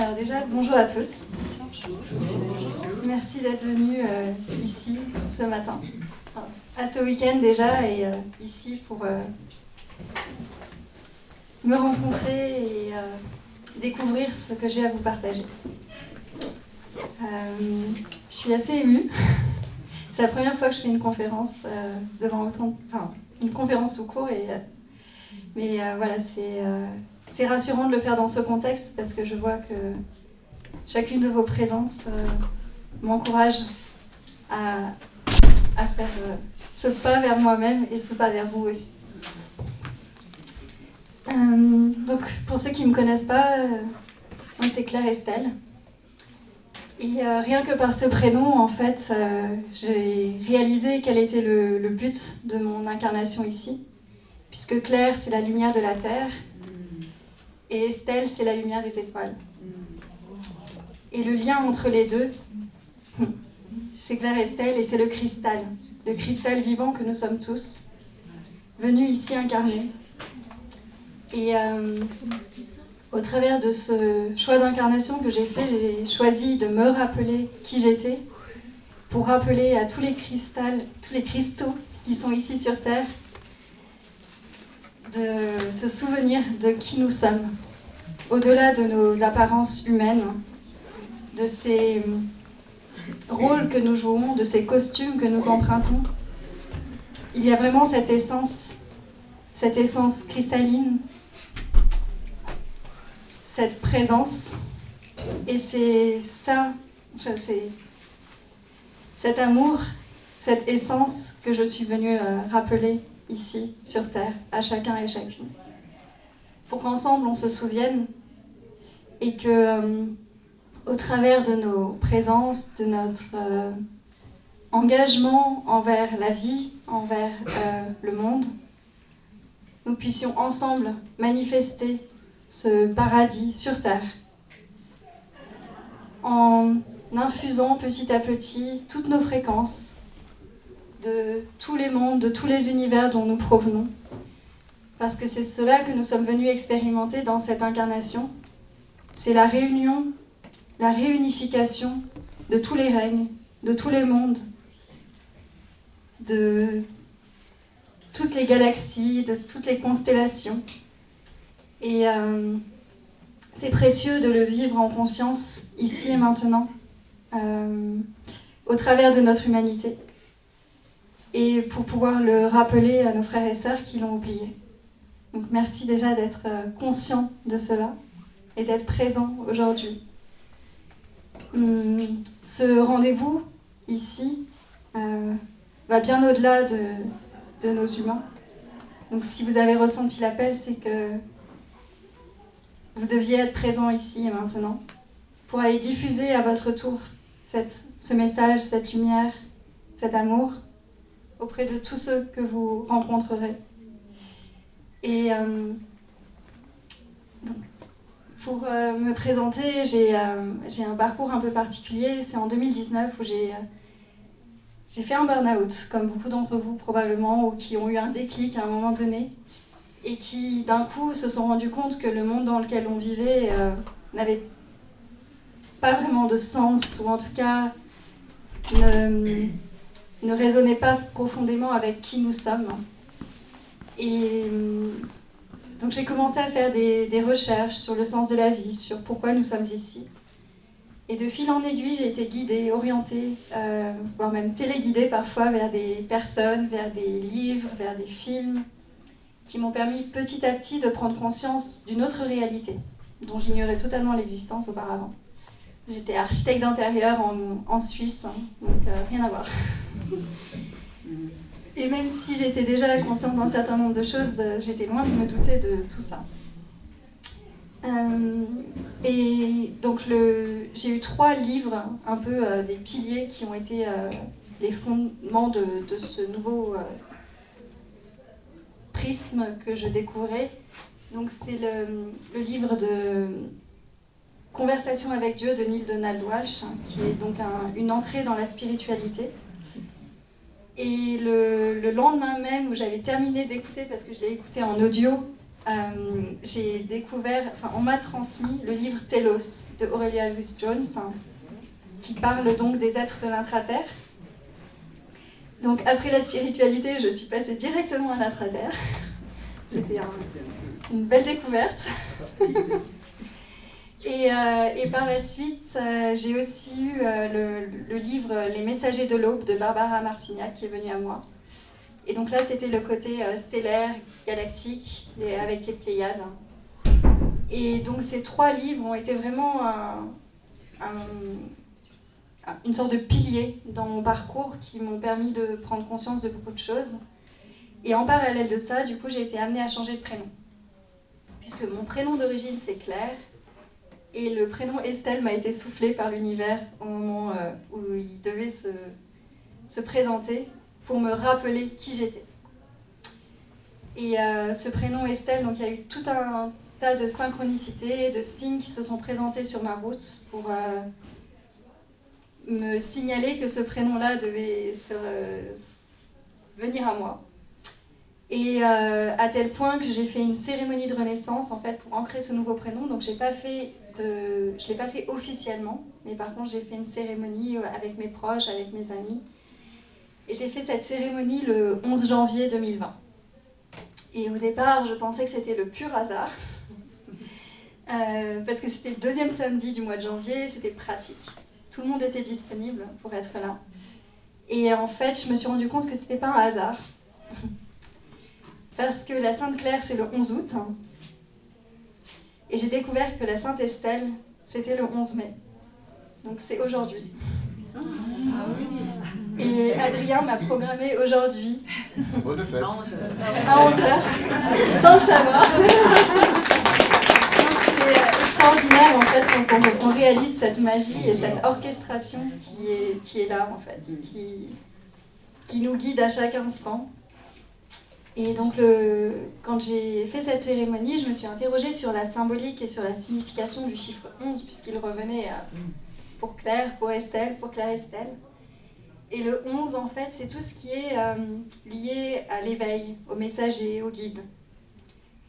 Alors déjà, bonjour à tous. Merci d'être venus ici ce matin, enfin, à ce week-end déjà, et ici pour me rencontrer et découvrir ce que j'ai à vous partager. Je suis assez émue. C'est la première fois que je fais une conférence devant autant, enfin, une conférence tout court, mais voilà, c'est rassurant de le faire dans ce contexte parce que je vois que chacune de vos présences m'encourage à faire ce pas vers moi-même et ce pas vers vous aussi. Donc, pour ceux qui ne me connaissent pas, moi c'est Claire Estelle. Et rien que par ce prénom, en fait, j'ai réalisé quel était le but de mon incarnation ici. Puisque Claire, c'est la lumière de la terre, et Estelle, c'est la lumière des étoiles. Et le lien entre les deux, c'est Claire Estelle, et c'est le cristal vivant que nous sommes tous, venus ici incarner. Et au travers de ce choix d'incarnation que j'ai fait, j'ai choisi de me rappeler qui j'étais, pour rappeler à tous les cristaux qui sont ici sur Terre, de se souvenir de qui nous sommes, au-delà de nos apparences humaines, de ces rôles que nous jouons, de ces costumes que nous empruntons. Il y a vraiment cette essence cristalline, cette présence, et c'est ça, c'est cet amour, cette essence que je suis venue rappeler ici, sur Terre, à chacun et chacune. Pour qu'ensemble, on se souvienne et que, au travers de nos présences, de notre engagement envers la vie, envers le monde, nous puissions ensemble manifester ce paradis sur Terre, en infusant petit à petit toutes nos fréquences, de tous les mondes, de tous les univers dont nous provenons. Parce que c'est cela que nous sommes venus expérimenter dans cette incarnation. C'est la réunion, la réunification de tous les règnes, de tous les mondes, de toutes les galaxies, de toutes les constellations. Et c'est précieux de le vivre en conscience, ici et maintenant, au travers de notre humanité. Et pour pouvoir le rappeler à nos frères et sœurs qui l'ont oublié. Donc merci déjà d'être conscient de cela et d'être présent aujourd'hui. Ce rendez-vous ici va bien au-delà de nos humains. Donc si vous avez ressenti l'appel, c'est que vous deviez être présent ici et maintenant pour aller diffuser à votre tour ce message, cette lumière, cet amour auprès de tous ceux que vous rencontrerez. Et donc, pour me présenter, j'ai un parcours un peu particulier. C'est en 2019 où j'ai fait un burn-out, comme beaucoup d'entre vous probablement, ou qui ont eu un déclic à un moment donné, et qui d'un coup se sont rendus compte que le monde dans lequel on vivait n'avait pas vraiment de sens, ou en tout cas ne résonnait pas profondément avec qui nous sommes. Et donc j'ai commencé à faire des recherches sur le sens de la vie, sur pourquoi nous sommes ici. Et de fil en aiguille, j'ai été guidée, orientée, voire même téléguidée parfois vers des personnes, vers des livres, vers des films, qui m'ont permis petit à petit de prendre conscience d'une autre réalité, dont j'ignorais totalement l'existence auparavant. J'étais architecte d'intérieur en Suisse, hein, donc rien à voir. Et même si j'étais déjà consciente d'un certain nombre de choses, j'étais loin de me douter de tout ça. Et donc j'ai eu 3 livres, un peu des piliers qui ont été les fondements de ce nouveau prisme que je découvrais. Donc c'est le livre de Conversation avec Dieu de Neale Donald Walsch, qui est donc une entrée dans la spiritualité. Et le lendemain même où j'avais terminé d'écouter, parce que je l'ai écouté en audio, j'ai découvert, enfin on m'a transmis le livre Telos de Aurelia Louise-Jones, qui parle donc des êtres de l'intraterre. Donc après la spiritualité, je suis passée directement à l'intraterre. C'était une belle découverte. Et par la suite, j'ai aussi eu le livre Les Messagers de l'Aube de Barbara Marcignac qui est venu à moi. Et donc là, c'était le côté stellaire, galactique, avec les Pléiades. Et donc ces 3 livres ont été vraiment une sorte de pilier dans mon parcours qui m'ont permis de prendre conscience de beaucoup de choses. Et en parallèle de ça, du coup, j'ai été amenée à changer de prénom. Puisque mon prénom d'origine, c'est Claire. Et le prénom Estelle m'a été soufflé par l'univers au moment où il devait se présenter pour me rappeler qui j'étais. Et ce prénom Estelle, donc il y a eu tout un tas de synchronicités, de signes qui se sont présentés sur ma route pour me signaler que ce prénom-là devait venir à moi. Et à tel point que j'ai fait une cérémonie de renaissance en fait pour ancrer ce nouveau prénom. Donc je ne l'ai pas fait officiellement, mais par contre j'ai fait une cérémonie avec mes proches, avec mes amis. Et j'ai fait cette cérémonie le 11 janvier 2020. Et au départ, je pensais que c'était le pur hasard, parce que c'était le 2e samedi du mois de janvier, c'était pratique. Tout le monde était disponible pour être là. Et en fait, je me suis rendu compte que c'était pas un hasard. Parce que la Sainte Claire, c'est le 11 août. Et j'ai découvert que la Sainte Estelle, c'était le 11 mai. Donc c'est aujourd'hui. Et Adrien m'a programmé aujourd'hui. Bonne fête. À 11h. Sans le savoir. Donc c'est extraordinaire en fait quand on réalise cette magie et cette orchestration qui est là en fait. Qui nous guide à chaque instant. Et donc, quand j'ai fait cette cérémonie, je me suis interrogée sur la symbolique et sur la signification du chiffre 11, puisqu'il revenait pour Claire, pour Estelle, pour Claire Estelle. Et le 11, en fait, c'est tout ce qui est lié à l'éveil, au messager, au guide.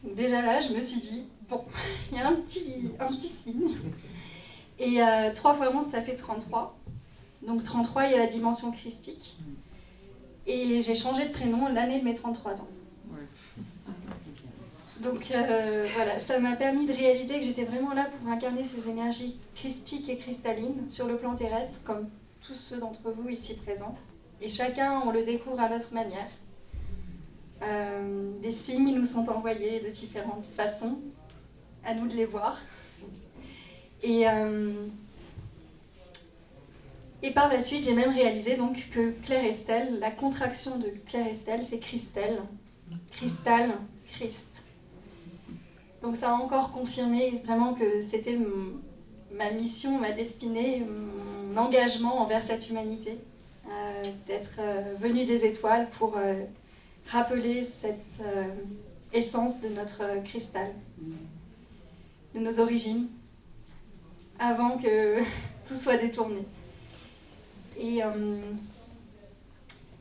Donc déjà là, je me suis dit, bon, il y a un petit signe. Et 3 fois 11, ça fait 33. Donc 33, il y a la dimension christique. Et j'ai changé de prénom l'année de mes 33 ans. Donc voilà, ça m'a permis de réaliser que j'étais vraiment là pour incarner ces énergies christiques et cristallines sur le plan terrestre, comme tous ceux d'entre vous ici présents. Et chacun, on le découvre à notre manière. Des signes nous sont envoyés de différentes façons, à nous de les voir. Et par la suite, j'ai même réalisé donc que Claire Estelle, la contraction de Claire Estelle, c'est Christelle. Cristal, Christ. Donc ça a encore confirmé vraiment que c'était ma mission, ma destinée, mon engagement envers cette humanité, d'être venue des étoiles pour rappeler cette essence de notre cristal, de nos origines, avant que tout soit détourné.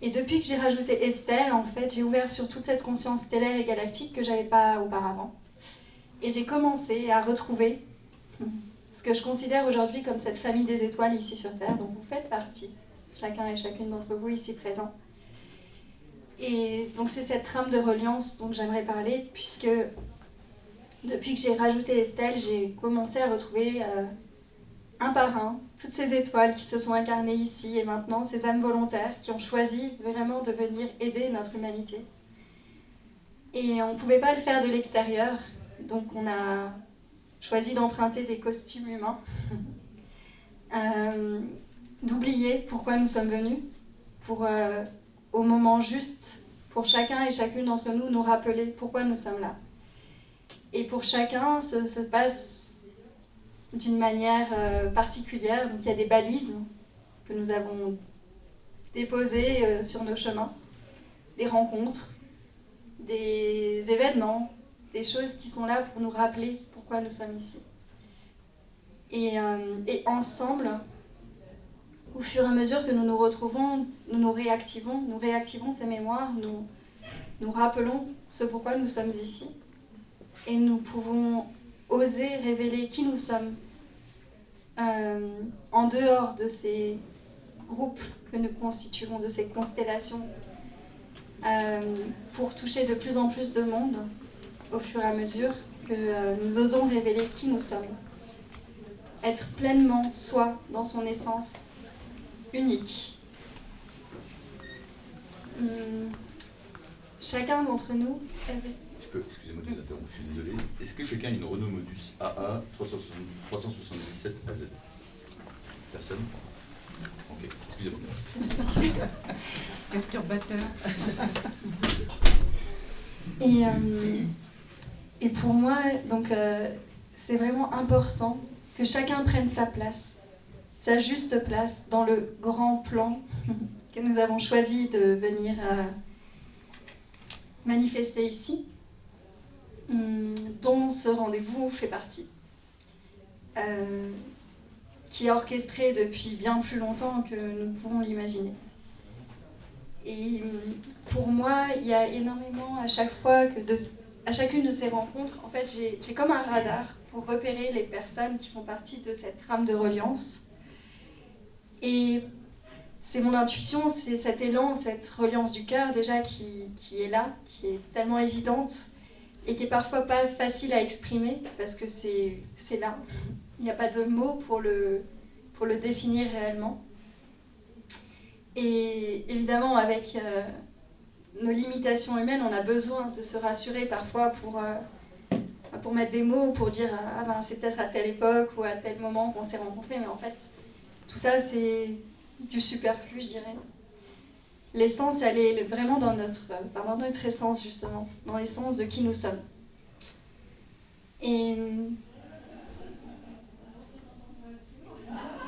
Et depuis que j'ai rajouté Estelle, en fait, j'ai ouvert sur toute cette conscience stellaire et galactique que je n'avais pas auparavant. Et j'ai commencé à retrouver ce que je considère aujourd'hui comme cette famille des étoiles ici sur Terre, dont vous faites partie, chacun et chacune d'entre vous ici présents. Et donc c'est cette trame de reliance dont j'aimerais parler, puisque depuis que j'ai rajouté Estelle, j'ai commencé à retrouver un par un toutes ces étoiles qui se sont incarnées ici et maintenant, ces âmes volontaires qui ont choisi vraiment de venir aider notre humanité. Et on ne pouvait pas le faire de l'extérieur, donc on a choisi d'emprunter des costumes humains, d'oublier pourquoi nous sommes venus, pour au moment juste, pour chacun et chacune d'entre nous, nous rappeler pourquoi nous sommes là. Et pour chacun, ça se passe d'une manière particulière. Donc il y a des balises que nous avons déposées sur nos chemins, des rencontres, des événements, des choses qui sont là pour nous rappeler pourquoi nous sommes ici. Et ensemble, au fur et à mesure que nous nous retrouvons, nous réactivons ces mémoires, nous rappelons ce pourquoi nous sommes ici. et nous pouvons oser révéler qui nous sommes en dehors de ces groupes que nous constituons, de ces constellations, pour toucher de plus en plus de monde au fur et à mesure que nous osons révéler qui nous sommes. Être pleinement soi dans son essence unique. Chacun d'entre nous... Excusez-moi de vous interrompre, je suis désolé. Est-ce que quelqu'un a une Renault Modus AA 377 AZ? Personne? Ok, excusez-moi. Perturbateur. Et pour moi, donc, c'est vraiment important que chacun prenne sa place, sa juste place dans le grand plan que nous avons choisi de venir manifester ici, dont ce rendez-vous fait partie, qui est orchestré depuis bien plus longtemps que nous pouvons l'imaginer. Et pour moi, il y a énormément à chaque fois à chacune de ces rencontres, en fait, j'ai comme un radar pour repérer les personnes qui font partie de cette trame de reliance. Et c'est mon intuition, c'est cet élan, cette reliance du cœur déjà qui est là, qui est tellement évidente et qui est parfois pas facile à exprimer parce que c'est là. Il n'y a pas de mots pour le définir réellement. Et évidemment, avec nos limitations humaines, on a besoin de se rassurer parfois pour mettre des mots, pour dire ah ben, c'est peut-être à telle époque ou à tel moment qu'on s'est rencontrés, mais en fait, tout ça c'est du superflu, je dirais. L'essence, elle est vraiment dans notre essence, justement, dans l'essence de qui nous sommes. Et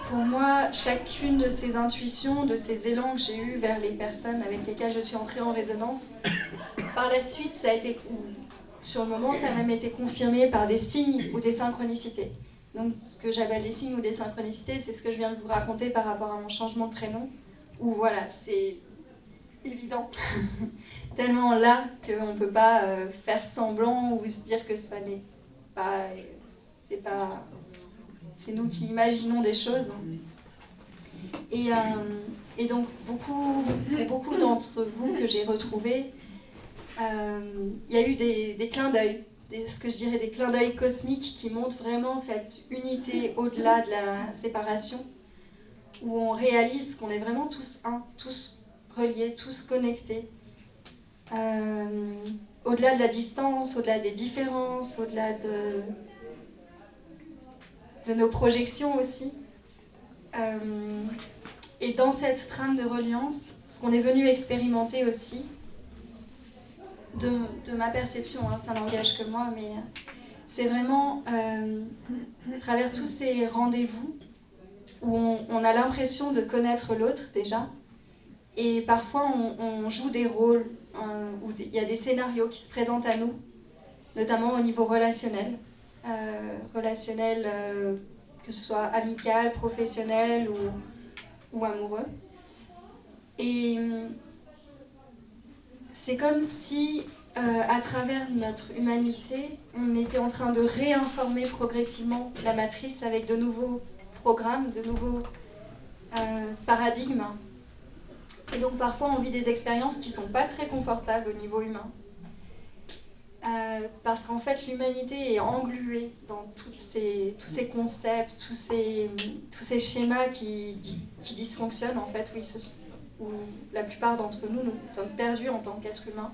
pour moi, chacune de ces intuitions, de ces élans que j'ai eus vers les personnes avec lesquelles je suis entrée en résonance, par la suite, ça a été, sur le moment, ça a même été confirmé par des signes ou des synchronicités. Donc, ce que j'appelle des signes ou des synchronicités, c'est ce que je viens de vous raconter par rapport à mon changement de prénom, où voilà, c'est évident, tellement là qu'on ne peut pas faire semblant ou se dire que ça n'est pas... C'est nous qui imaginons des choses. Et donc, pour beaucoup d'entre vous que j'ai retrouvés, il y a eu des clins d'œil, ce que je dirais des clins d'œil cosmiques qui montrent vraiment cette unité au-delà de la séparation, où on réalise qu'on est vraiment tous un, tous reliés, tous connectés, au-delà de la distance, au-delà des différences, au-delà de nos projections aussi. Et dans cette trame de reliance, ce qu'on est venu expérimenter aussi, de ma perception, hein, ça n'engage que moi, mais c'est vraiment à travers tous ces rendez-vous où on a l'impression de connaître l'autre déjà, et parfois on joue des rôles, où il y a des scénarios qui se présentent à nous, notamment au niveau relationnel, que ce soit amical, professionnel ou amoureux. Et c'est comme si, à travers notre humanité, on était en train de réinformer progressivement la matrice avec de nouveaux programmes, de nouveaux paradigmes. Et donc parfois on vit des expériences qui ne sont pas très confortables au niveau humain. Parce qu'en fait l'humanité est engluée dans tous ces concepts, tous ces schémas qui dysfonctionnent en fait, où la plupart d'entre nous sommes perdus en tant qu'êtres humains.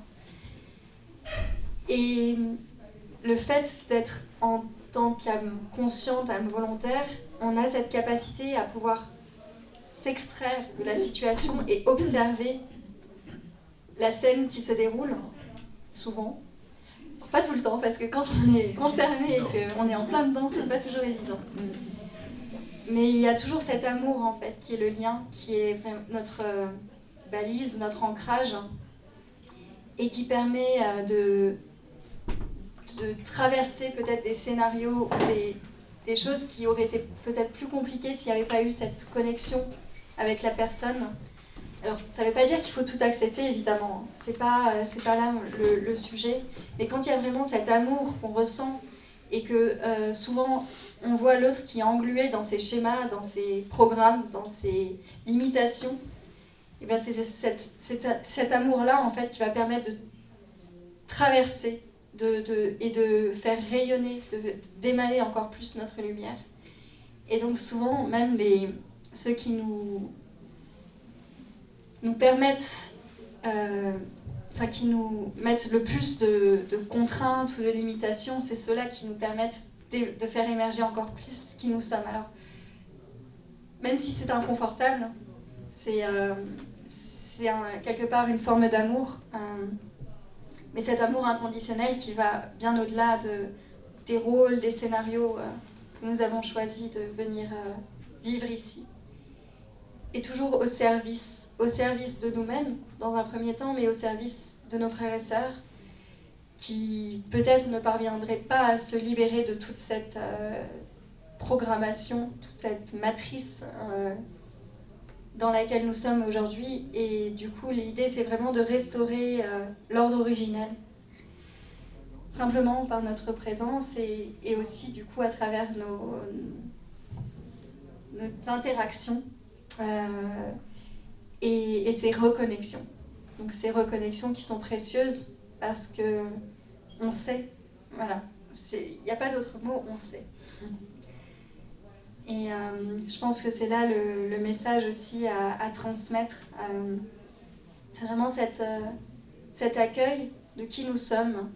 Et le fait d'être en tant qu'âme consciente, âme volontaire, on a cette capacité à pouvoir s'extraire de la situation et observer la scène qui se déroule, souvent. Pas tout le temps, parce que quand on est concerné et qu'on est en plein dedans, c'est pas toujours évident. Mais il y a toujours cet amour, en fait, qui est le lien, qui est vraiment notre balise, notre ancrage, et qui permet de traverser peut-être des scénarios, des choses qui auraient été peut-être plus compliquées s'il n'y avait pas eu cette connexion avec la personne, Alors, ça ne veut pas dire qu'il faut tout accepter, évidemment. C'est pas là le sujet. Mais quand il y a vraiment cet amour qu'on ressent et que souvent on voit l'autre qui est englué dans ses schémas, dans ses programmes, dans ses limitations, et bien c'est cet amour-là en fait qui va permettre de traverser et de faire rayonner, d'émaner encore plus notre lumière. Et donc souvent, même ceux qui nous permettent, qui nous mettent le plus de contraintes ou de limitations, c'est ceux-là qui nous permettent de faire émerger encore plus qui nous sommes. Alors, même si c'est inconfortable, c'est quelque part une forme d'amour, mais cet amour inconditionnel qui va bien au-delà des rôles, des scénarios que nous avons choisi de venir vivre ici. Et toujours au service de nous-mêmes, dans un premier temps, mais au service de nos frères et sœurs, qui peut-être ne parviendraient pas à se libérer de toute cette programmation, toute cette matrice dans laquelle nous sommes aujourd'hui. Et du coup, l'idée, c'est vraiment de restaurer l'ordre originel, simplement par notre présence et aussi, du coup, à travers nos interactions et ces reconnexions. Donc ces reconnexions qui sont précieuses parce que on sait, voilà, il n'y a pas d'autre mot, on sait. Et je pense que c'est là le message aussi à transmettre. C'est vraiment cet accueil de qui nous sommes,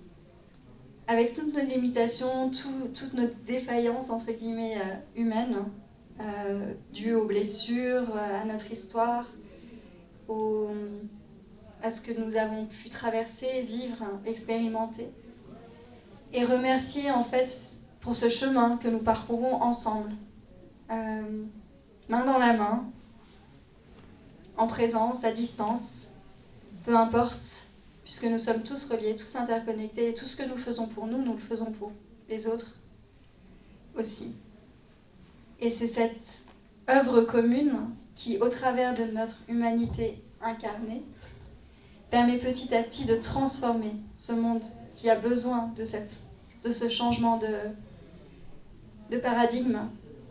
avec toutes nos limitations, toutes nos défaillances, entre guillemets, humaines, dues aux blessures, à notre histoire, à ce que nous avons pu traverser, vivre, expérimenter. Et remercier en fait pour ce chemin que nous parcourons ensemble, main dans la main, en présence, à distance, peu importe, puisque nous sommes tous reliés, tous interconnectés, et tout ce que nous faisons pour nous, nous le faisons pour les autres aussi. Et c'est cette œuvre commune qui, au travers de notre humanité incarnée, permet petit à petit de transformer ce monde qui a besoin de ce changement de paradigme,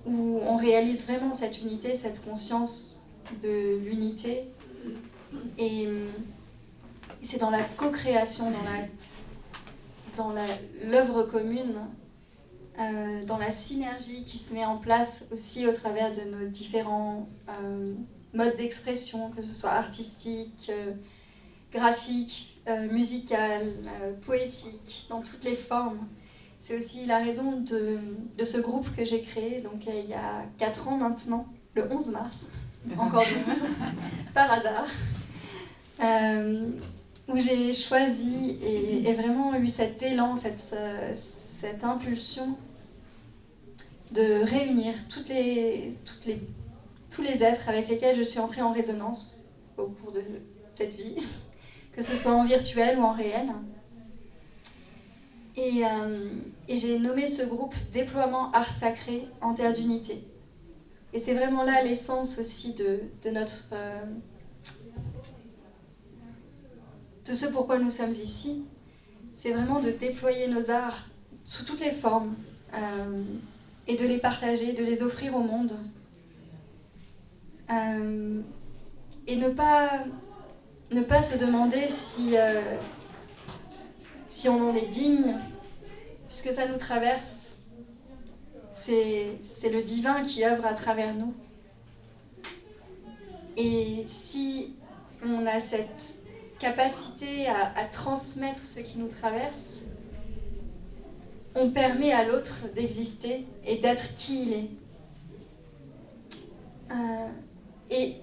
où on réalise vraiment cette unité, cette conscience de l'unité. Et c'est dans la co-création, dans l'œuvre commune, dans la synergie qui se met en place aussi au travers de nos différents modes d'expression, que ce soit artistique, graphique, musical, poétique, dans toutes les formes. C'est aussi la raison de ce groupe que j'ai créé donc, il y a 4 ans maintenant, le 11 mars, encore le 11, par hasard, où j'ai choisi et vraiment eu cet élan, cette impulsion de réunir tous les êtres avec lesquels je suis entrée en résonance au cours de cette vie, que ce soit en virtuel ou en réel. Et j'ai nommé ce groupe Déploiement Art Sacré en Terre d'Unité. Et c'est vraiment là l'essence aussi de ce pourquoi nous sommes ici. C'est vraiment de déployer nos arts sous toutes les formes et de les partager, de les offrir au monde. Et ne pas se demander si on en est digne, puisque ça nous traverse. C'est le divin qui œuvre à travers nous. Et si on a cette capacité à transmettre ce qui nous traverse, on permet à l'autre d'exister et d'être qui il est.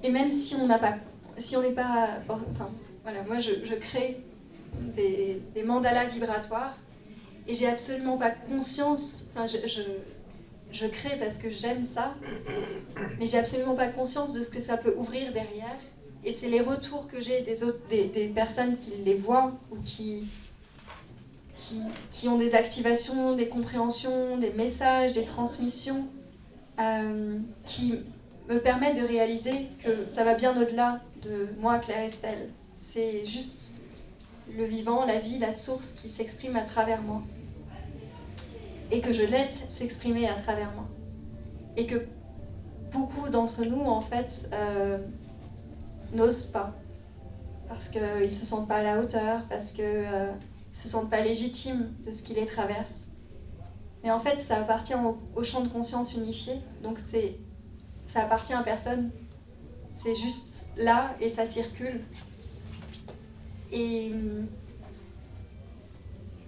Et même si on n'est pas... Enfin, voilà, moi je crée des mandalas vibratoires et j'ai absolument pas conscience... Enfin, je crée parce que j'aime ça, mais j'ai absolument pas conscience de ce que ça peut ouvrir derrière. Et c'est les retours que j'ai des personnes qui les voient ou qui ont des activations, des compréhensions, des messages, des transmissions qui me permettent de réaliser que ça va bien au-delà de moi, Claire Estelle. C'est juste le vivant, la vie, la source qui s'exprime à travers moi. Et que je laisse s'exprimer à travers moi. Et que beaucoup d'entre nous, en fait, n'osent pas. Parce qu'ils ne se sentent pas à la hauteur, parce qu'ils ne se sentent pas légitimes de ce qui les traverse. Mais en fait, ça appartient au champ de conscience unifié. Donc ça appartient à personne. C'est juste là et ça circule. Et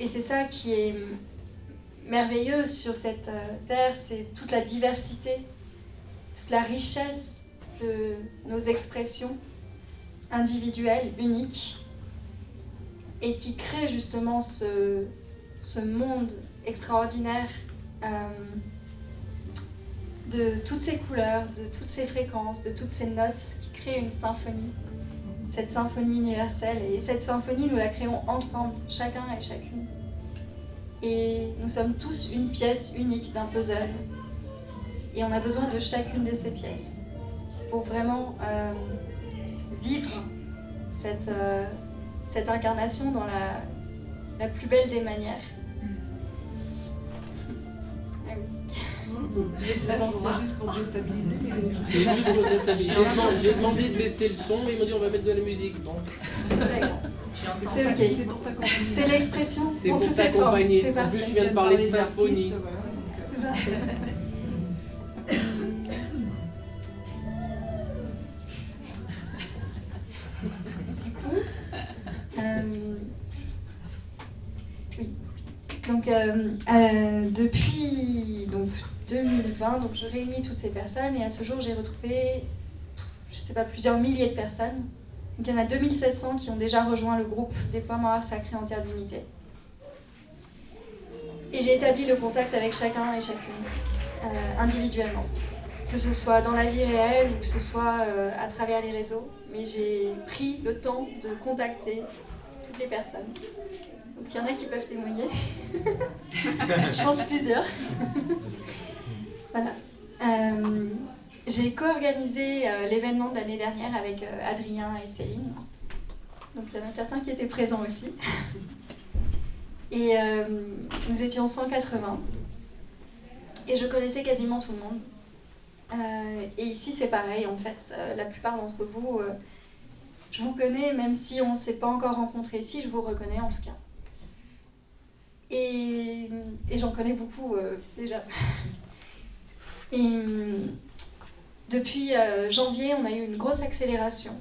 c'est ça qui est merveilleux sur cette terre, c'est toute la diversité, toute la richesse de nos expressions individuelles, uniques, et qui crée justement ce monde extraordinaire de toutes ces couleurs, de toutes ces fréquences, de toutes ces notes qui créent une symphonie, cette symphonie universelle. Et cette symphonie, nous la créons ensemble, chacun et chacune. Et nous sommes tous une pièce unique d'un puzzle. Et on a besoin de chacune de ces pièces pour vraiment vivre cette incarnation dans la plus belle des manières. La musique. Là, c'est juste pour déstabiliser. C'est juste pour déstabiliser. J'ai demandé de baisser le son, mais ils m'ont dit on va mettre de la musique. Donc. C'est ok. C'est l'expression C'est pour pour toutes ces formes. t'accompagner. C'est En plus, parfait. tu viens de parler de symphonie. C'est parfait. Du coup, oui. Donc, depuis 2020, donc je réunis toutes ces personnes et à ce jour, j'ai retrouvé, je sais pas, plusieurs milliers de personnes. Donc, il y en a 2700 qui ont déjà rejoint le groupe Déploiement Art Sacré en Terre d'Unité. Et j'ai établi le contact avec chacun et chacune, individuellement. Que ce soit dans la vie réelle ou que ce soit à travers les réseaux. Mais j'ai pris le temps de contacter toutes les personnes. Donc il y en a qui peuvent témoigner. Je pense plusieurs. Voilà. J'ai co-organisé l'événement de l'année dernière avec Adrien et Céline. Donc il y en a certains qui étaient présents aussi. Et nous étions 180. Et je connaissais quasiment tout le monde. Et ici c'est pareil en fait. La plupart d'entre vous, je vous connais, même si on ne s'est pas encore rencontrés ici, je vous reconnais en tout cas. Et j'en connais beaucoup déjà. Et depuis janvier, on a eu une grosse accélération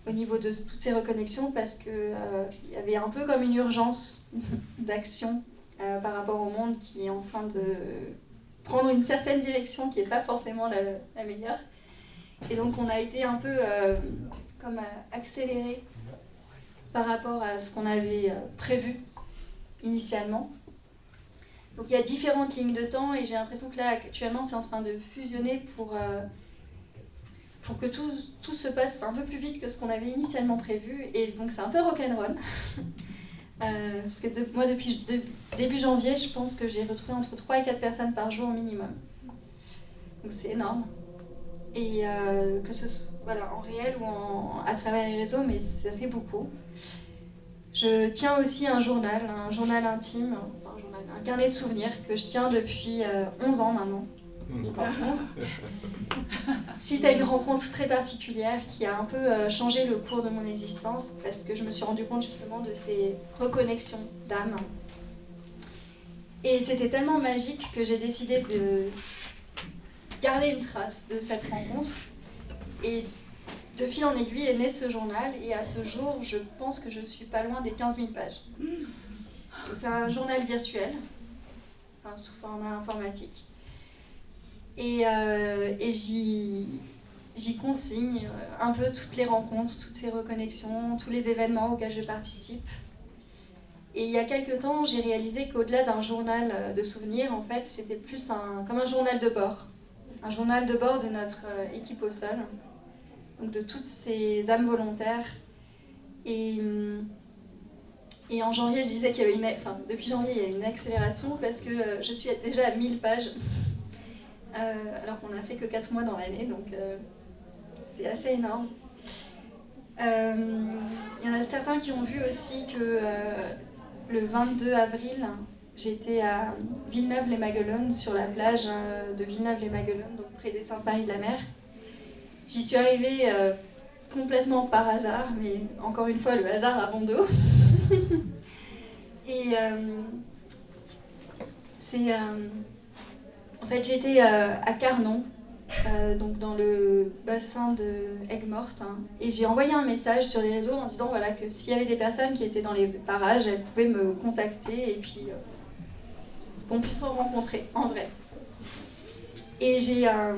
au niveau de toutes ces reconnexions parce qu'il y avait un peu comme une urgence d'action par rapport au monde qui est en train de prendre une certaine direction qui n'est pas forcément la meilleure. Et donc on a été un peu comme accéléré par rapport à ce qu'on avait prévu initialement. Donc il y a différentes lignes de temps et j'ai l'impression que là actuellement c'est en train de fusionner pour que tout se passe un peu plus vite que ce qu'on avait initialement prévu. Et donc c'est un peu rock'n'roll. Parce que moi depuis début janvier, je pense que j'ai retrouvé entre 3 et 4 personnes par jour au minimum. Donc c'est énorme. Et que ce soit voilà, en réel ou à travers les réseaux, mais ça fait beaucoup. Je tiens aussi un journal intime, un carnet de souvenirs que je tiens depuis 11 ans maintenant. Encore 11. Suite à une rencontre très particulière qui a un peu changé le cours de mon existence parce que je me suis rendu compte justement de ces reconnexions d'âme. Et c'était tellement magique que j'ai décidé de garder une trace de cette rencontre. Et de fil en aiguille est né ce journal et à ce jour, je pense que je suis pas loin des 15 000 pages. C'est un journal virtuel, enfin, sous format informatique. Et j'y consigne un peu toutes les rencontres, toutes ces reconnexions, tous les événements auxquels je participe. Et il y a quelques temps, j'ai réalisé qu'au-delà d'un journal de souvenirs, en fait, c'était plus comme un journal de bord. Un journal de bord de notre équipe au sol, donc de toutes ces âmes volontaires. Et en janvier, je disais qu'il y avait depuis janvier, il y a une accélération parce que je suis déjà à 1000 pages. alors qu'on n'a fait que 4 mois dans l'année, donc c'est assez énorme. Il y en a certains qui ont vu aussi que le 22 avril, j'étais à Villeneuve-les-Maguelones, sur la plage de Villeneuve-les-Maguelones, donc près des Saintes-Maries de la Mer. J'y suis arrivée complètement par hasard, mais encore une fois, le hasard a bon dos. Et en fait, j'étais à Carnon, donc dans le bassin de Aigues-Mortes, hein, et j'ai envoyé un message sur les réseaux en disant voilà, que s'il y avait des personnes qui étaient dans les parages, elles pouvaient me contacter et puis qu'on puisse se rencontrer en vrai. Et j'ai un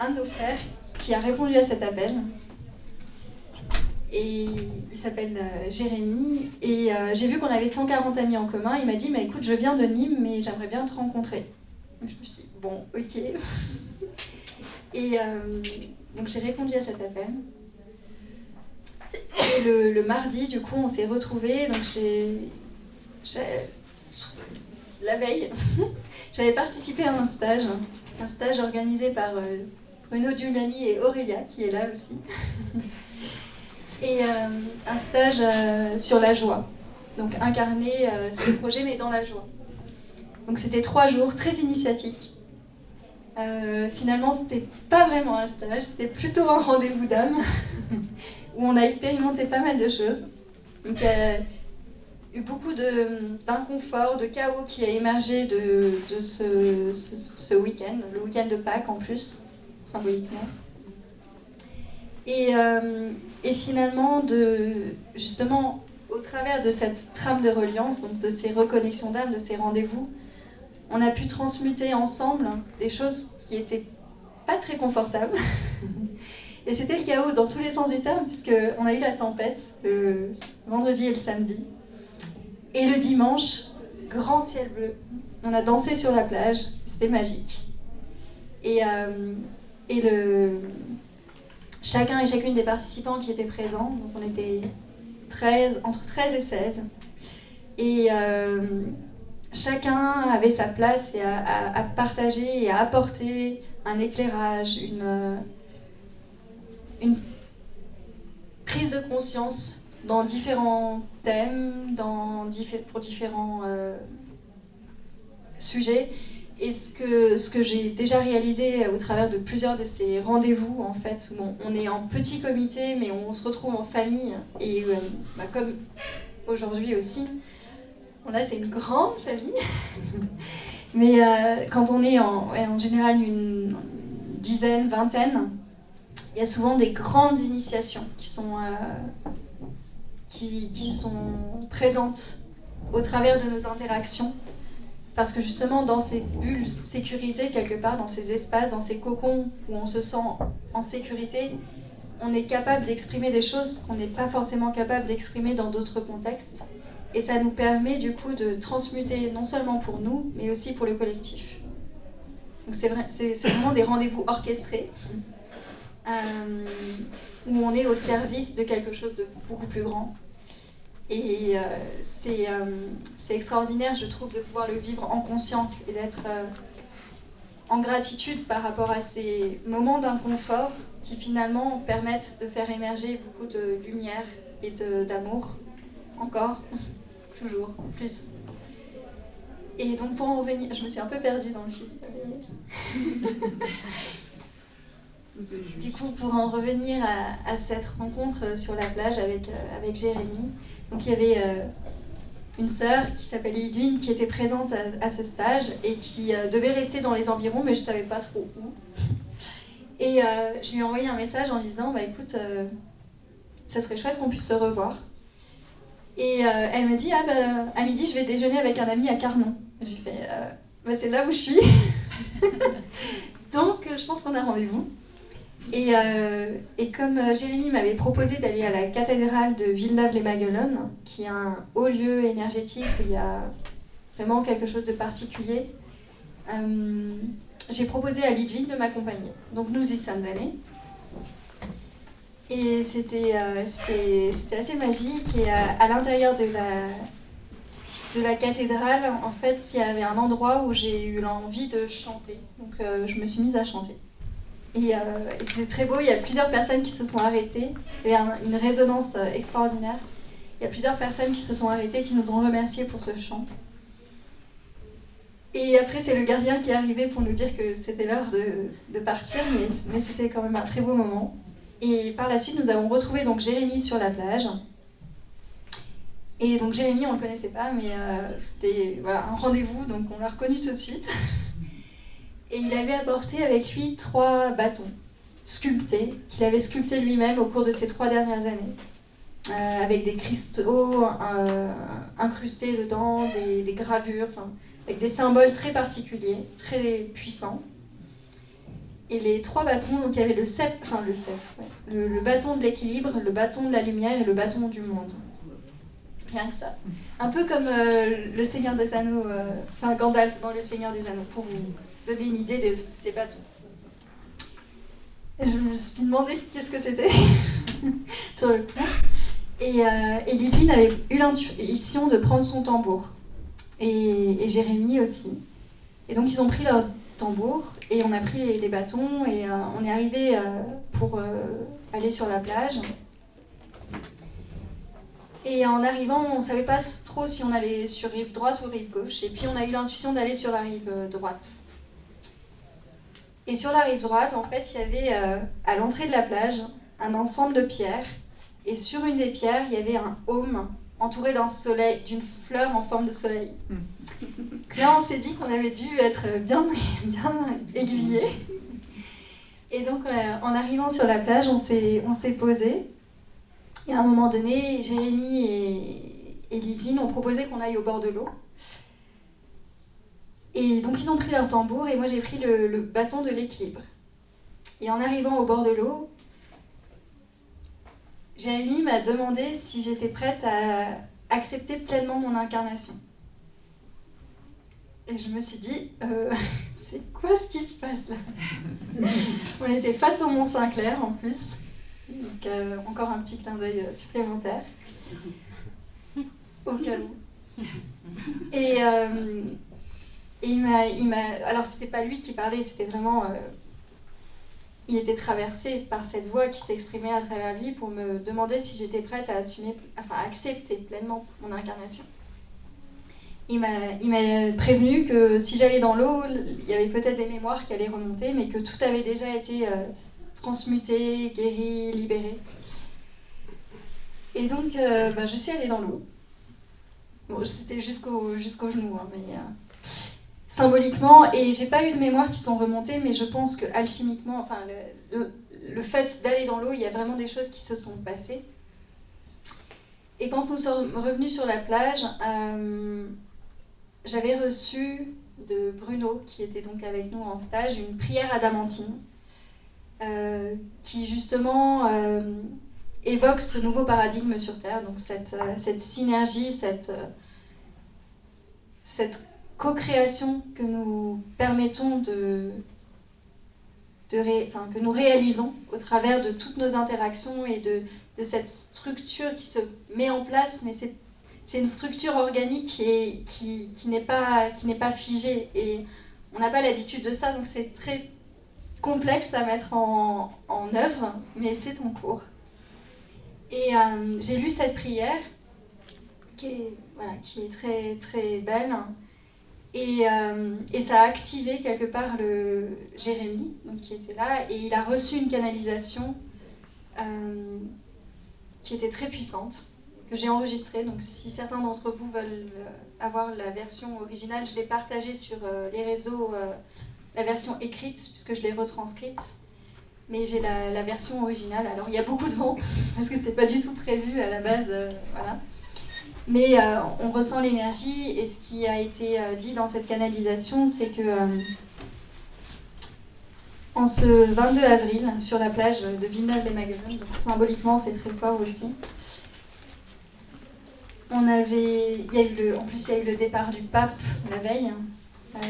de nos frères qui a répondu à cet appel. Et il s'appelle Jérémy. Et j'ai vu qu'on avait 140 amis en commun. Il m'a dit écoute, je viens de Nîmes, mais j'aimerais bien te rencontrer. Donc, je me suis dit bon, ok. Et donc j'ai répondu à cet appel. Et le mardi, du coup, on s'est retrouvés. Donc la veille, j'avais participé à un stage organisé par Bruno Giuliani et Aurélia, qui est là aussi. Et un stage sur la joie. Donc incarner ces projets, mais dans la joie. Donc c'était 3 jours très initiatiques. Finalement, c'était pas vraiment un stage, c'était plutôt un rendez-vous d'âme, où on a expérimenté pas mal de choses. Donc il y a eu beaucoup d'inconfort, de chaos qui a émergé de ce week-end, le week-end de Pâques en plus, symboliquement. Et finalement, justement, au travers de cette trame de reliance, donc de ces reconnexions d'âme, de ces rendez-vous, on a pu transmuter ensemble des choses qui n'étaient pas très confortables. Et c'était le chaos dans tous les sens du terme, puisqu'on a eu la tempête le vendredi et le samedi. Et le dimanche, grand ciel bleu. On a dansé sur la plage, c'était magique. Et chacun et chacune des participants qui étaient présents, donc on était entre 13 et 16, et chacun avait sa place et à partager et à apporter un éclairage, une prise de conscience dans différents thèmes, pour différents sujets. Et ce que j'ai déjà réalisé au travers de plusieurs de ces rendez-vous, en fait, où on est en petit comité, mais on se retrouve en famille, et comme aujourd'hui aussi, là c'est une grande famille, mais quand on est en général une dizaine, vingtaine, il y a souvent des grandes initiations qui sont présentes au travers de nos interactions. Parce que justement, dans ces bulles sécurisées quelque part, dans ces espaces, dans ces cocons où on se sent en sécurité, on est capable d'exprimer des choses qu'on n'est pas forcément capable d'exprimer dans d'autres contextes. Et ça nous permet du coup de transmuter non seulement pour nous, mais aussi pour le collectif. Donc c'est vraiment des rendez-vous orchestrés, où on est au service de quelque chose de beaucoup plus grand. Et c'est extraordinaire, je trouve, de pouvoir le vivre en conscience et d'être en gratitude par rapport à ces moments d'inconfort qui finalement permettent de faire émerger beaucoup de lumière et d'amour, encore, toujours, plus. Et donc pour en revenir, je me suis un peu perdue dans le fil. Du coup, pour en revenir à cette rencontre sur la plage avec Jérémy, donc il y avait une sœur qui s'appelle Lidwine qui était présente à ce stage et qui devait rester dans les environs, mais je ne savais pas trop où. Et je lui ai envoyé un message en lui disant écoute, ça serait chouette qu'on puisse se revoir. Et elle me dit à midi, je vais déjeuner avec un ami à Carnon. J'ai fait c'est là où je suis. Donc, je pense qu'on a rendez-vous. Et comme Jérémy m'avait proposé d'aller à la cathédrale de Villeneuve-les-Maguelones, qui est un haut lieu énergétique où il y a vraiment quelque chose de particulier, j'ai proposé à Lidwine de m'accompagner. Donc nous y sommes allés. Et c'était assez magique. Et à l'intérieur de de la cathédrale, en fait, il y avait un endroit où j'ai eu l'envie de chanter. Donc je me suis mise à chanter. Et c'était très beau, il y a plusieurs personnes qui se sont arrêtées. Il y avait une résonance extraordinaire. Il y a plusieurs personnes qui se sont arrêtées, qui nous ont remerciés pour ce chant. Et après, c'est le gardien qui est arrivé pour nous dire que c'était l'heure de partir, mais c'était quand même un très beau moment. Et par la suite, nous avons retrouvé donc Jérémy sur la plage. Et donc Jérémy, on ne le connaissait pas, mais c'était voilà, un rendez-vous, donc on l'a reconnu tout de suite. Et il avait apporté avec lui 3 bâtons sculptés, qu'il avait sculptés lui-même au cours de ces 3 dernières années. Avec des cristaux incrustés dedans, des gravures, avec des symboles très particuliers, très puissants. Et les 3 bâtons, donc il y avait le sceptre, ouais, le bâton de l'équilibre, le bâton de la lumière et le bâton du monde. Rien que ça. Un peu comme le Seigneur des Anneaux, Gandalf dans le Seigneur des Anneaux, pour vous donner une idée de ces bâtons. Et je me suis demandé qu'est-ce que c'était sur le coup. Et Lidwine avait eu l'intuition de prendre son tambour. Et Jérémy aussi. Et donc ils ont pris leur tambour et on a pris les bâtons et on est arrivé pour aller sur la plage. Et en arrivant, on ne savait pas trop si on allait sur rive droite ou rive gauche. Et puis on a eu l'intuition d'aller sur la rive droite. Et sur la rive droite, en fait, il y avait à l'entrée de la plage un ensemble de pierres. Et sur une des pierres, il y avait un aume entouré d'une fleur en forme de soleil. Donc là, on s'est dit qu'on avait dû être bien aiguillés. Et donc, en arrivant sur la plage, on s'est posé. Et à un moment donné, Jérémy et Lidwine ont proposé qu'on aille au bord de l'eau. Et donc, ils ont pris leur tambour et moi, j'ai pris le bâton de l'équilibre. Et en arrivant au bord de l'eau, Jérémy m'a demandé si j'étais prête à accepter pleinement mon incarnation. Et je me suis dit, c'est quoi ce qui se passe là? On était face au Mont Saint-Clair en plus, donc encore un petit clin d'œil supplémentaire, au cas où. Et il m'a... Alors c'était pas lui qui parlait, c'était vraiment... il était traversé par cette voix qui s'exprimait à travers lui pour me demander si j'étais prête à accepter pleinement mon incarnation. Il m'a prévenu que si j'allais dans l'eau, il y avait peut-être des mémoires qui allaient remonter, mais que tout avait déjà été transmuté, guéri, libéré. Et donc, je suis allée dans l'eau. Bon, c'était jusqu'au genou, hein, mais... symboliquement, et j'ai pas eu de mémoires qui sont remontées, mais je pense que alchimiquement, le fait d'aller dans l'eau, il y a vraiment des choses qui se sont passées. Et quand nous sommes revenus sur la plage, j'avais reçu de Bruno, qui était donc avec nous en stage, une prière adamantine, qui justement évoque ce nouveau paradigme sur Terre, donc cette synergie, cette co-création que nous permettons que nous réalisons au travers de toutes nos interactions et de cette structure qui se met en place, mais c'est une structure organique qui n'est pas figée et on n'a pas l'habitude de ça, donc c'est très complexe à mettre en œuvre, mais c'est en cours. Et j'ai lu cette prière qui est très, très belle. Et ça a activé quelque part le Jérémy, donc, qui était là, et il a reçu une canalisation qui était très puissante, que j'ai enregistrée. Donc si certains d'entre vous veulent avoir la version originale, je l'ai partagée sur les réseaux, la version écrite, puisque je l'ai retranscrite. Mais j'ai la version originale. Alors il y a beaucoup de vent, parce que c'était pas du tout prévu à la base, voilà. Mais on ressent l'énergie, et ce qui a été dit dans cette canalisation, c'est que en ce 22 avril, sur la plage de Villeneuve-les-Magueron, donc symboliquement c'est très fort aussi, en plus il y a eu le départ du pape la veille,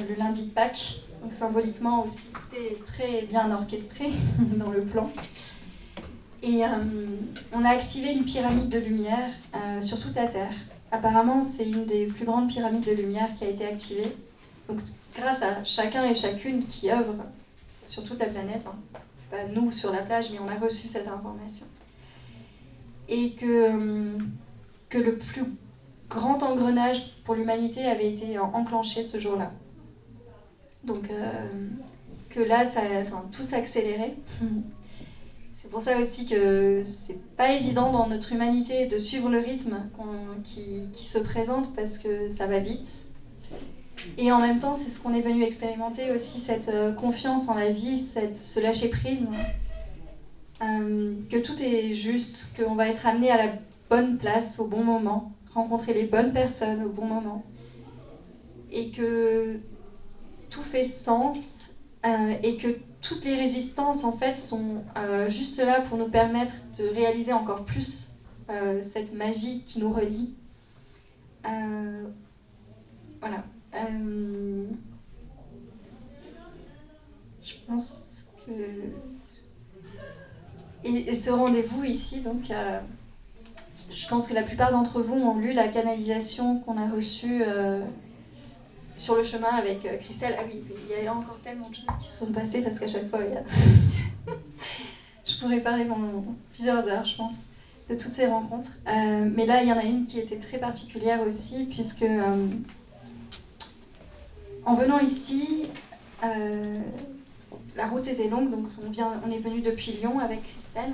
le lundi de Pâques, donc symboliquement aussi tout est très bien orchestré dans le plan. Et on a activé une pyramide de lumière sur toute la Terre, apparemment, c'est une des plus grandes pyramides de lumière qui a été activée. Donc, grâce à chacun et chacune qui œuvre sur toute la planète, hein. C'est pas nous sur la plage, mais on a reçu cette information. Et que le plus grand engrenage pour l'humanité avait été enclenché ce jour-là. Donc, que là, tout s'accélérait. C'est pour ça aussi que c'est pas évident dans notre humanité de suivre le rythme qui se présente, parce que ça va vite. Et en même temps, c'est ce qu'on est venu expérimenter aussi, cette confiance en la vie, ce lâcher-prise, que tout est juste, qu'on va être amené à la bonne place au bon moment, rencontrer les bonnes personnes au bon moment, et que tout fait sens, et que toutes les résistances en fait sont juste là pour nous permettre de réaliser encore plus cette magie qui nous relie. Voilà. Je pense que... Et ce rendez-vous ici, donc, je pense que la plupart d'entre vous ont lu la canalisation qu'on a reçue sur le chemin avec Christelle. Ah oui, il y a encore tellement de choses qui se sont passées, parce qu'à chaque fois, je pourrais parler pendant plusieurs heures, je pense, de toutes ces rencontres. Mais là, il y en a une qui était très particulière aussi, puisque en venant ici, la route était longue, donc on est venu depuis Lyon avec Christelle.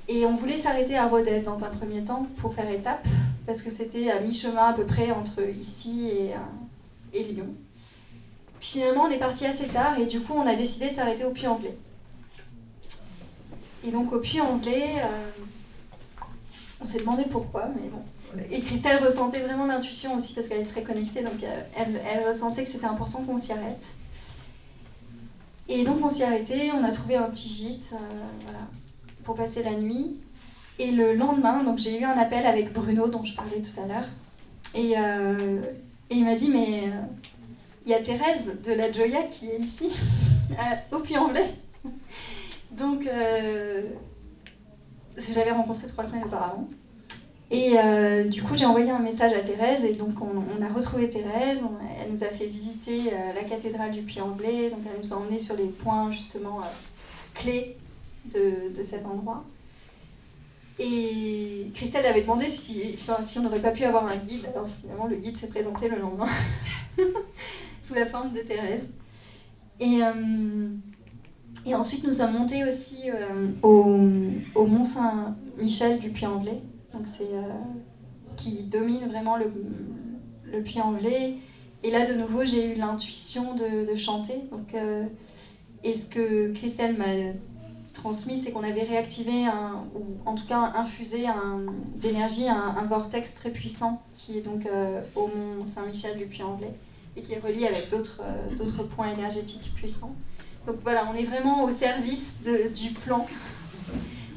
Et on voulait s'arrêter à Rodez dans un premier temps pour faire étape, parce que c'était à mi-chemin à peu près entre ici et Lyon. Puis finalement, on est parti assez tard, et du coup, on a décidé de s'arrêter au Puy-en-Velay. Et donc au Puy-en-Velay, on s'est demandé pourquoi, mais bon. Et Christelle ressentait vraiment l'intuition aussi, parce qu'elle est très connectée, donc elle ressentait que c'était important qu'on s'y arrête. Et donc on s'y est arrêté, on a trouvé un petit gîte, voilà, pour passer la nuit. Et le lendemain, donc j'ai eu un appel avec Bruno, dont je parlais tout à l'heure. Et il m'a dit, mais il y a Thérèse de la Joya qui est ici, au Puy-en-Velay. Donc, je l'avais rencontrée 3 semaines auparavant. Et du coup, j'ai envoyé un message à Thérèse, et donc on a retrouvé Thérèse. Elle nous a fait visiter la cathédrale du Puy-en-Velay, donc elle nous a emmenés sur les points justement clés de cet endroit. Et Christelle avait demandé si on n'aurait pas pu avoir un guide. Alors finalement, le guide s'est présenté le lendemain sous la forme de Thérèse. Et ensuite, nous sommes montés aussi au Mont Saint-Michel du Puy-en-Velay. Donc qui domine vraiment le Puy-en-Velay. Et là, de nouveau, j'ai eu l'intuition de chanter. Donc, et ce que Christelle m'a transmis, c'est qu'on avait réactivé, ou en tout cas infusé d'énergie, un vortex très puissant qui est donc au Mont Saint-Michel du Puy-en-Velay, et qui est relié avec d'autres points énergétiques puissants. Donc voilà, on est vraiment au service du plan.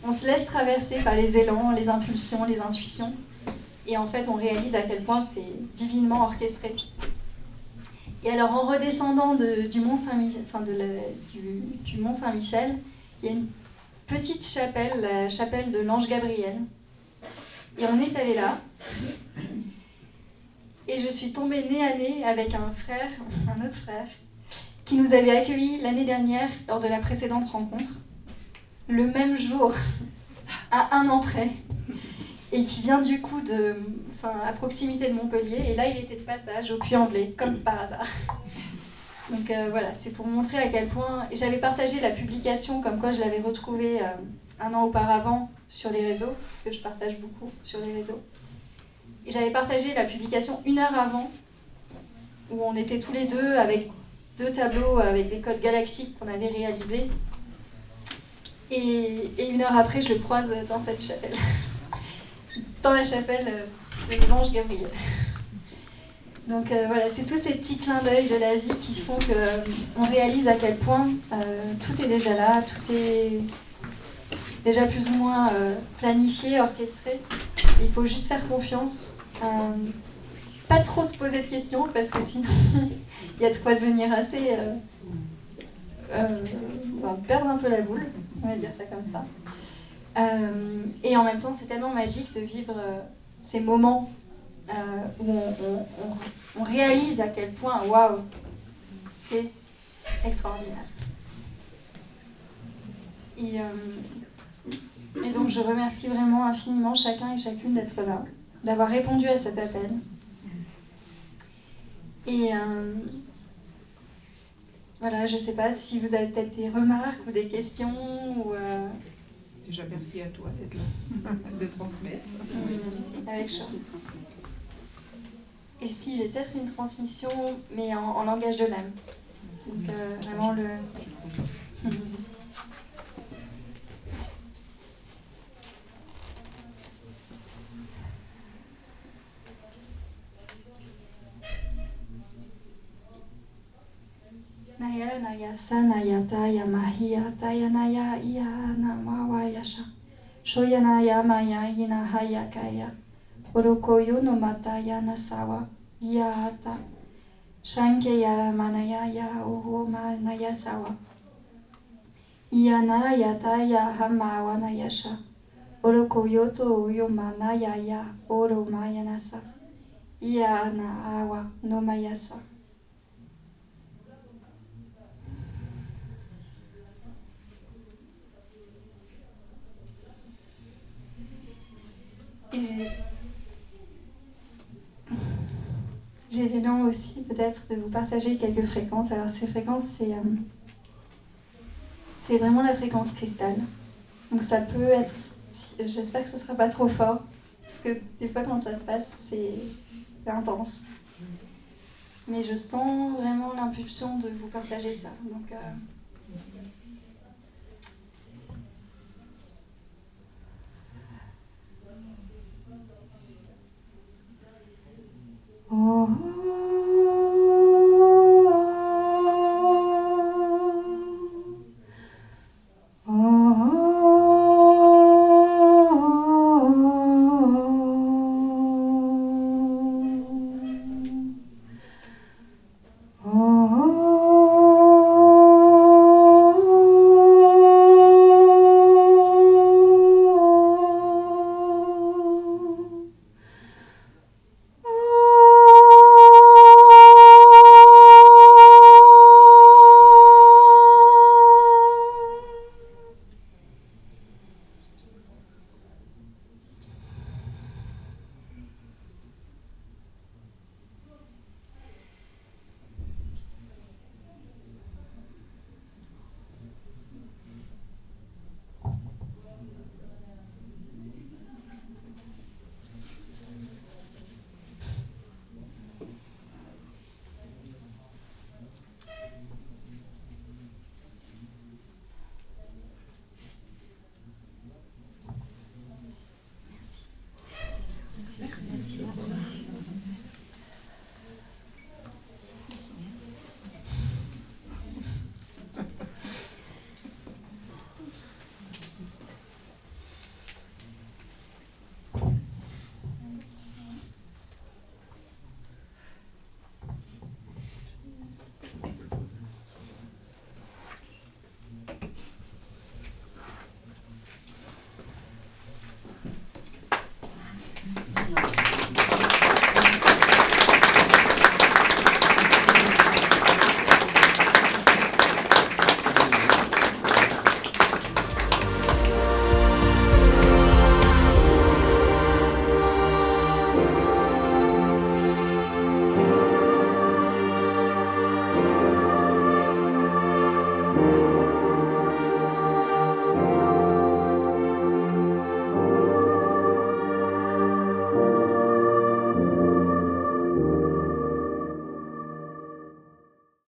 On se laisse traverser par les élans, les impulsions, les intuitions. Et en fait, on réalise à quel point c'est divinement orchestré. Et alors, en redescendant du Mont Saint-Michel, du Mont Saint-Michel, il y a une petite chapelle, la chapelle de l'Ange Gabriel. Et on est allé là. Et je suis tombée nez à nez avec un autre frère, qui nous avait accueillis l'année dernière lors de la précédente rencontre, le même jour, à 1 an près, et qui vient du coup à proximité de Montpellier, et là il était de passage au Puy-en-Velay, comme par hasard. Donc voilà, c'est pour montrer à quel point... Et j'avais partagé la publication comme quoi je l'avais retrouvée 1 an auparavant sur les réseaux, parce que je partage beaucoup sur les réseaux. Et j'avais partagé la publication 1 heure avant, où on était tous les deux avec 2 tableaux avec des codes galactiques qu'on avait réalisés. Et 1 heure après, je le croise dans cette chapelle, dans la chapelle de l'Ange Gabriel. Donc voilà, c'est tous ces petits clins d'œil de la vie qui font qu'on réalise à quel point tout est déjà là, tout est déjà plus ou moins planifié, orchestré. Il faut juste faire confiance, pas trop se poser de questions, parce que sinon il y a de quoi devenir assez... perdre un peu la boule, on va dire ça comme ça. Et en même temps, c'est tellement magique de vivre ces moments où on réalise à quel point, waouh, c'est extraordinaire. Et donc je remercie vraiment infiniment chacun et chacune d'être là, d'avoir répondu à cet appel. Et voilà, je ne sais pas si vous avez peut-être des remarques ou des questions. Ou, Déjà, merci à toi d'être là, de transmettre. Avec joie. Et si, j'ai peut-être une transmission, mais en langage de l'âme. Donc vraiment le... Naya naya sa naya taya mahia taya naya iya na mawa yasha. Shoya naya maya ina haya kaya. Orokoyo no mata yana sawa iya ata. Shanke yara manaya ya uho manaya sawa. Iya na yata ya hamawa na yasha. Orokoyo to uyo manaya ya oro maya nasa. Iya na awa no mayasa. J'ai l'élan aussi peut-être de vous partager quelques fréquences. Alors ces fréquences, c'est vraiment la fréquence cristal. Donc ça peut être, j'espère que ce ne sera pas trop fort, parce que des fois quand ça passe, c'est intense. Mais je sens vraiment l'impulsion de vous partager ça. Donc